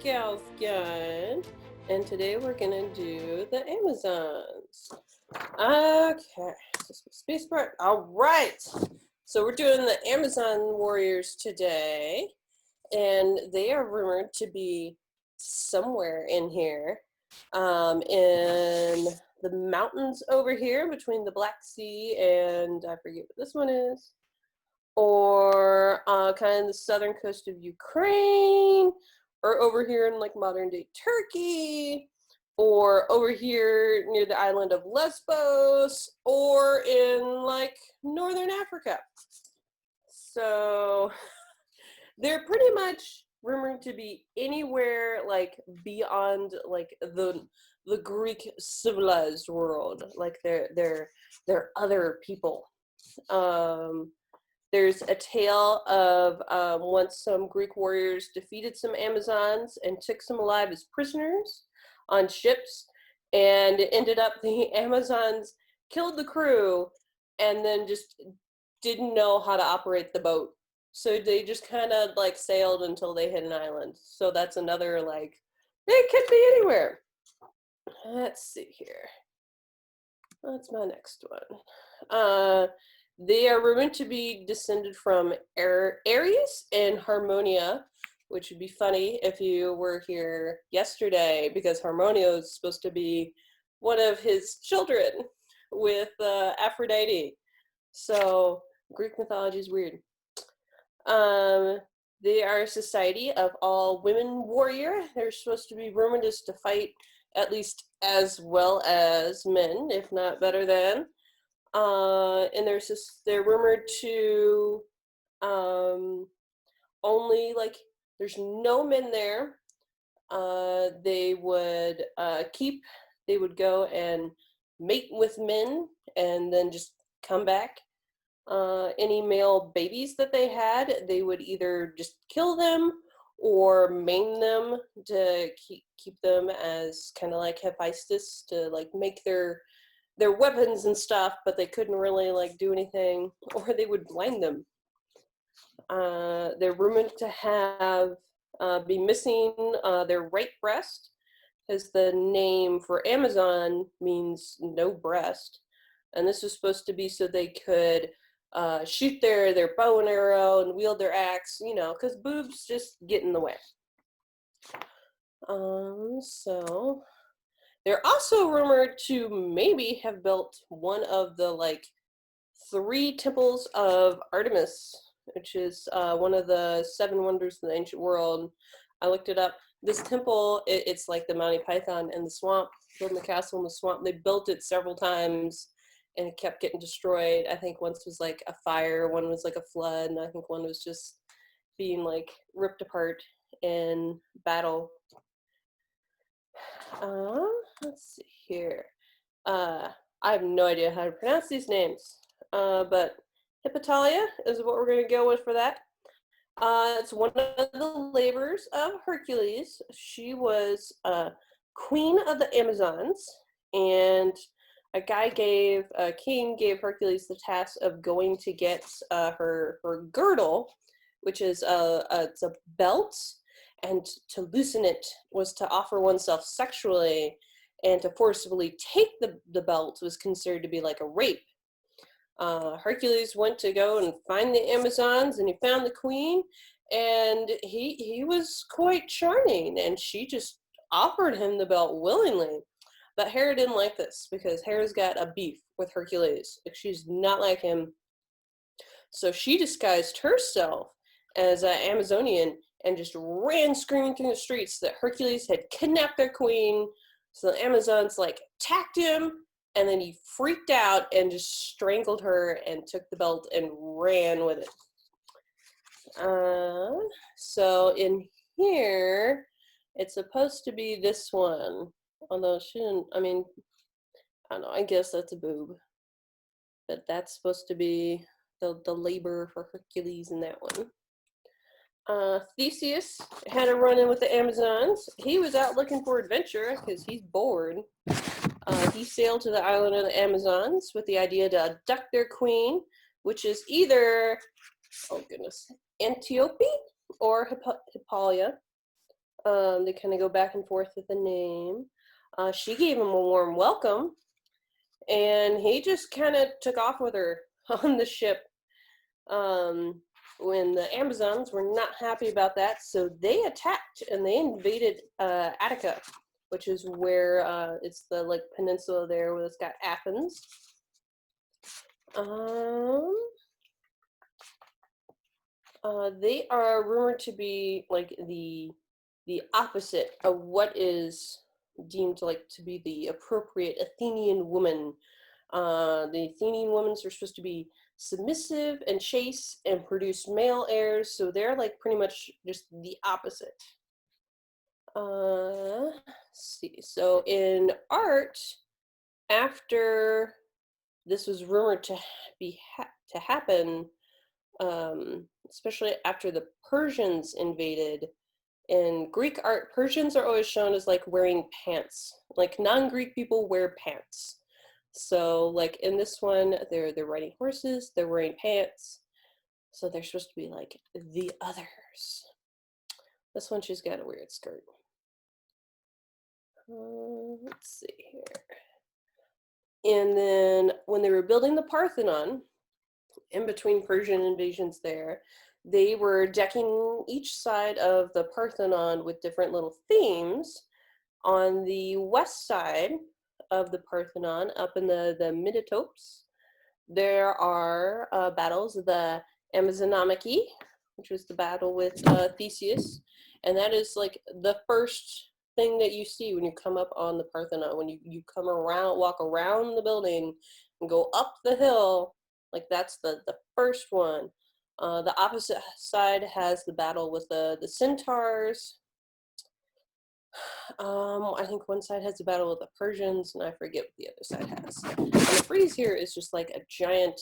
Gal's Guide, and today we're gonna do the Amazons. Okay, space part. All right, so we're doing the Amazon warriors today, and they are rumored to be somewhere in here, in the mountains over here between the Black Sea and I forget what this one is, or kind of the southern coast of Ukraine, or over here in like modern day Turkey, or over here near the island of Lesbos, or in like northern Africa. So they're pretty much rumored to be anywhere like beyond like the Greek civilized world. Like they're other people. There's a tale of once some Greek warriors defeated some Amazons and took some alive as prisoners on ships, and it ended up the Amazons killed the crew and then just didn't know how to operate the boat. So they just kind of like sailed until they hit an island. So that's another like, they could be anywhere. Let's see here. That's my next one. They are rumored to be descended from Aries and Harmonia, which would be funny if you were here yesterday, because Harmonia is supposed to be one of his children with Aphrodite. So Greek mythology is weird. They are a society of all women warrior. They're supposed to be rumored as to fight at least as well as men, if not better than. And they're rumored to only like there's no men there. They would go and mate with men and then just come back. Any male babies that they had, they would either just kill them or maim them to keep them as kind of like Hephaestus, to like make their weapons and stuff, but they couldn't really like do anything, or they would blind them. They're rumored to have be missing their right breast, because the name for Amazon means no breast, and this was supposed to be so they could shoot their bow and arrow and wield their axe, because boobs just get in the way. So they're also rumored to maybe have built one of the like 3 temples of Artemis, which is one of the 7 wonders of the ancient world. I looked it up. This temple, it's like the Monty Python in the swamp, building the castle in the swamp. They built it several times and it kept getting destroyed. I think once was like a fire, one was like a flood, and I think one was just being like ripped apart in battle. Let's see here. I have no idea how to pronounce these names, but Hippitalia is what we're going to go with for that. It's one of the laborers of Hercules. She was queen of the Amazons, and a king gave Hercules the task of going to get her girdle, which is it's a belt, and to loosen it was to offer oneself sexually, and to forcibly take the belt was considered to be like a rape. Hercules went to go and find the Amazons, and he found the queen, and he was quite charming, and she just offered him the belt willingly. But Hera didn't like this, because Hera's got a beef with Hercules. Like, she's not like him. So she disguised herself as an Amazonian and just ran screaming through the streets that Hercules had kidnapped their queen. So the Amazons like attacked him, and then he freaked out and just strangled her and took the belt and ran with it. So in here, it's supposed to be this one. Although she didn't, I mean, I don't know, I guess that's a boob. But that's supposed to be the labor for Hercules in that one. Theseus had a run-in with the Amazons. He was out looking for adventure because he's bored. He sailed to the island of the Amazons with the idea to abduct their queen, which is either, oh goodness, Antiope or Hippitalia. They kind of go back and forth with the name. She gave him a warm welcome, and he just kind of took off with her on the ship. When the Amazons were not happy about that, so they attacked and they invaded Attica, which is where it's the like peninsula there where it's got Athens. They are rumored to be like the opposite of what is deemed like to be the appropriate Athenian woman. The Athenian women are supposed to be submissive and chaste and produce male heirs, so they're like pretty much just the opposite. Let's see. So in art, after this was rumored to happen, especially after the Persians invaded. In Greek art, Persians are always shown as like wearing pants. Like non-Greek people wear pants. So like in this one, they're riding horses, they're wearing pants. So they're supposed to be like the others. This one, she's got a weird skirt. Let's see here. And then when they were building the Parthenon, in between Persian invasions there, they were decking each side of the Parthenon with different little themes. On the west side of the Parthenon, up in the Metopes, there are battles of the Amazonomachy, which was the battle with Theseus, and that is like the first thing that you see when you come up on the Parthenon. When you come around, walk around the building and go up the hill, like that's the first one. The opposite side has the battle with the centaurs. I think one side has the battle with the Persians, and I forget what the other side has. And the frieze here is just like a giant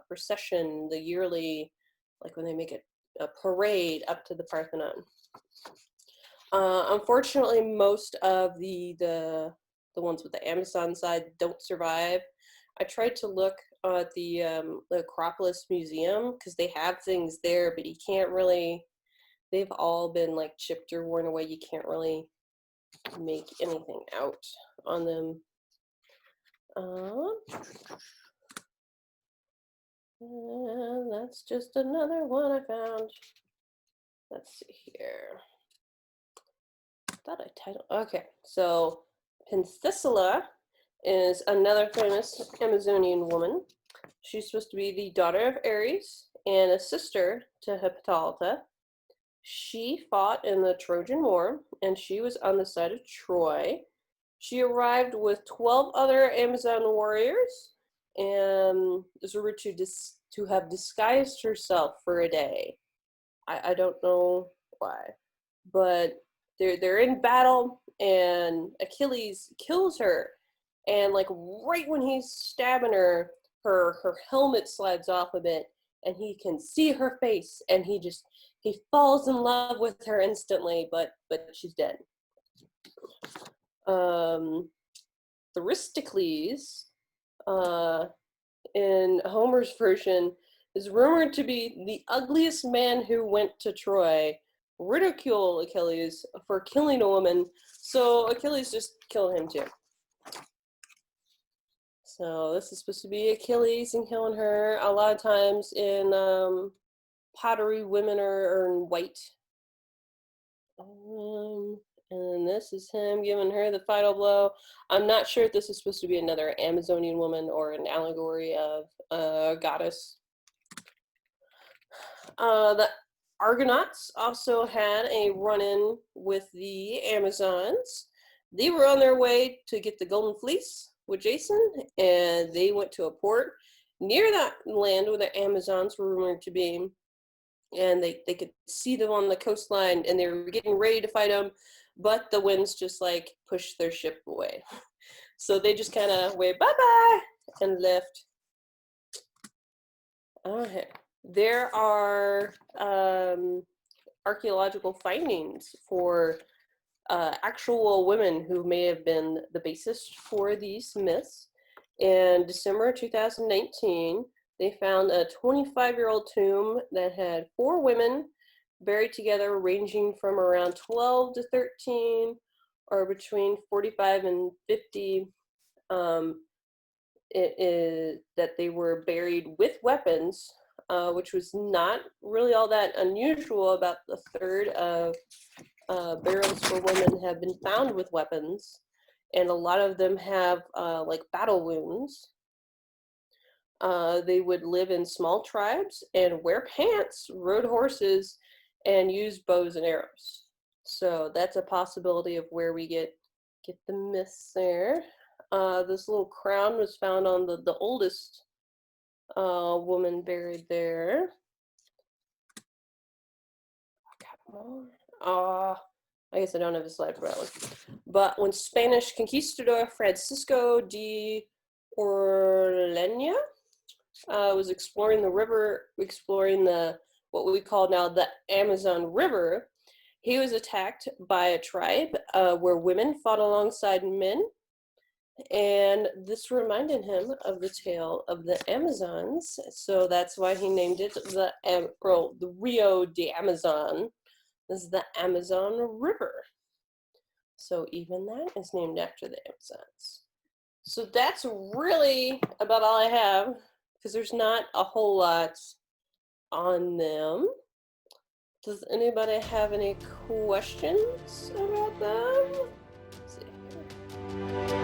procession, the yearly, like when they make a parade up to the Parthenon. Unfortunately, most of the ones with the Amazon side don't survive. I tried to look at the Acropolis Museum because they have things there, but you can't really. They've all been like chipped or worn away. You can't really make anything out on them. That's just another one I found. Let's see here. I thought I titled. Okay, so Peninsula is another famous Amazonian woman. She's supposed to be the daughter of Aries and a sister to Hippitalia. She fought in the Trojan War, and she was on the side of Troy. She arrived with 12 other Amazon warriors and is rumored to have disguised herself for a day. I don't know why, but they're in battle, and Achilles kills her, and like right when he's stabbing her, her helmet slides off a bit, and he can see her face, and he falls in love with her instantly, but she's dead. Aristocles, in Homer's version, is rumored to be the ugliest man who went to Troy, ridicule Achilles for killing a woman, so Achilles just killed him too. So this is supposed to be Achilles and killing her. A lot of times in pottery, women are in white. And this is him giving her the final blow. I'm not sure if this is supposed to be another Amazonian woman or an allegory of a goddess. The Argonauts also had a run-in with the Amazons. They were on their way to get the Golden Fleece with Jason, and they went to a port near that land where the Amazons were rumored to be. And they could see them on the coastline, and they were getting ready to fight them, but the winds just like pushed their ship away. So they just kind of waved bye-bye and left. Okay. There are archaeological findings for actual women who may have been the basis for these myths. In December 2019, they found a 25-year-old tomb that had 4 women buried together, ranging from around 12 to 13, or between 45 and 50. It is that they were buried with weapons, which was not really all that unusual. About a third of burials for women have been found with weapons, and a lot of them have like battle wounds. They would live in small tribes and wear pants, rode horses, and use bows and arrows. So that's a possibility of where we get the myths there. This little crown was found on the oldest woman buried there. I guess I don't have a slide for that one. But when Spanish conquistador Francisco de Orellana was exploring the river, exploring what we call now the Amazon River, he was attacked by a tribe where women fought alongside men. And this reminded him of the tale of the Amazons. So that's why he named it the Rio de Amazon. This is the Amazon River. So even that is named after the Amazons. So that's really about all I have, because there's not a whole lot on them. Does anybody have any questions about them? Let's see here.